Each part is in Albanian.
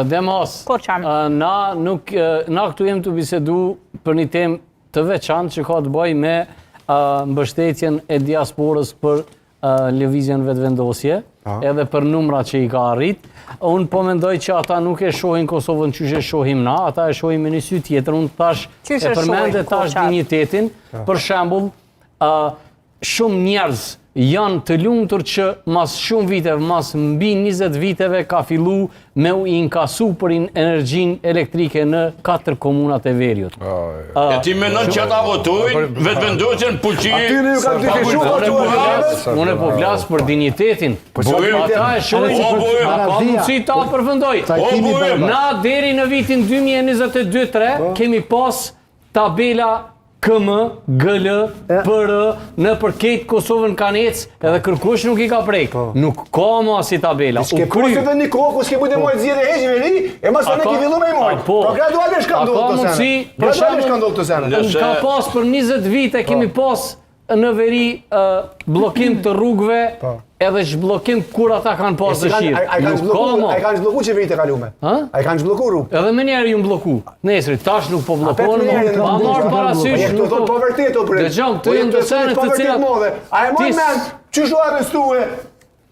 Demos, na këtu jem të bisedu për një temë të veçantë që ka të bëjë me mbështetjen e diasporës për lëvizjen vetëvendosje, edhe për numrat që i ka arrit. Unë po mendoj që ata nuk e shohin Kosovën qysh e shohim na, ata e shohin me një sy tjetër. Unë tash e përmende tash dinjitetin, për shembull, shumë njerëz janë të lumtur që mas shumë viteve, mas mbi 20 viteve ka fillu me u inkasu për energjin elektrike në 4 komunat e Veriut. E ti menon që ata votojnë vetëvendosjen fuqi? Unë po flas për dinjitetin. Ata e shohin, ka mundësi ta përfundoj. Na deri në vitin 2022-23 kemi pas tabela KM, GL, PR, në përket Kosovën kanë ecë edhe kërkush nuk i ka prek. Nuk ka ma si tabela. S'ke postë të një kohë, ku s'ke bujtë mojë të zjedhe heqë veri, e ma së në ki villu me i mojë. Po gradualisht ka ndohë të sene. Gradualisht ka ndohë të sene. Ka pas për 20 vite, kemi pas në veri blokim të rrugve, edhe zhbllokim kur ata kanë pas dëshirë. A i kanë zhblloku qeverit e kalume? A i kanë zhblloku rrugë? Edhe me njerë ju mbloku. Nesri, tash nuk po blokon, ma marë parasysh. Këto thotë povertet o bre. Dëgjong, të jenë të sene të cilat... A e mojnë men, që shu arrestue?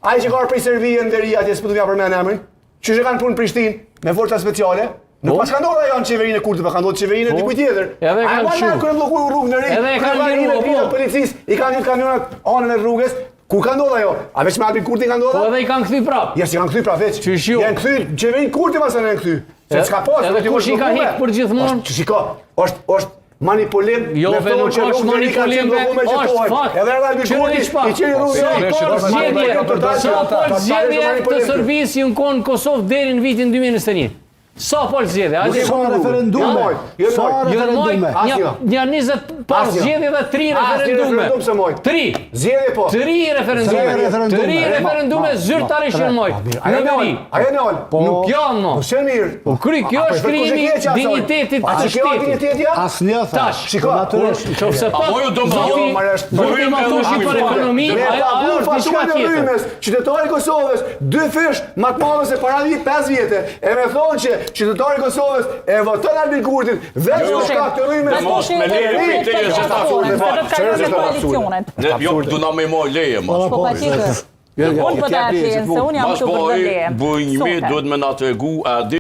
A i që ka prej Servije në deri atje, s'pëtu vja për men emrin, që që kanë punë në Prishtinë, me forca speciale, nuk pas ka ndodhë ajo në qeverinë e Kurtëve, ka ndodhë qeverinë e dikuj tjetër. A e mojnë men, kërë mbloku rrugë në ri, i kanë kamionat anën e rrugës, ku ka ndodhë ajo? A veç me Albin Kurti ka ndodhë? Po edhe i kanë këthy prap. Jes, i kanë këthy prap veç. Janë këthy, qeverin Kurti masë në këthy. Se s'ka pas. Edhe kush i ka hikë për gjithmonë? Që shiko, është manipulim. Jo, nuk është manipulim, është fakt. Edhe Albin Kurti, i qeni rrugë. Sa për zgjedhje të servisi në konë Kosovë deri në vitin 2021? Sa për zgjedhje? Sa referendume? Një 20 pas zgjedhje dhe 3 referendume. 3. Zgjedhje po. 3 referendume. 3 referendume zyrtarisht në moj. Në veri. Ajo në olë. Nuk janë mo. Po shenë mirë. Po kry, kjo është krimi dignitetit të shtetit. Asë një tha. Tash, qofse pa, zoti matushi për ekonomi, ajo është diçka tjetër. Qytetari Kosovës, 2 fish më të madhe se para 5 vjetë, e me thonë që qytetari Kosovës e voton Albin Kurtin, veç në shkak të rrymes. Mos me leje për te është absurde. Jo, du na me moj leje, mos. Po pa tjetër. Unë për të atjenë, se unë jam të për dhe leje. Mas bojnë duhet me na të egu,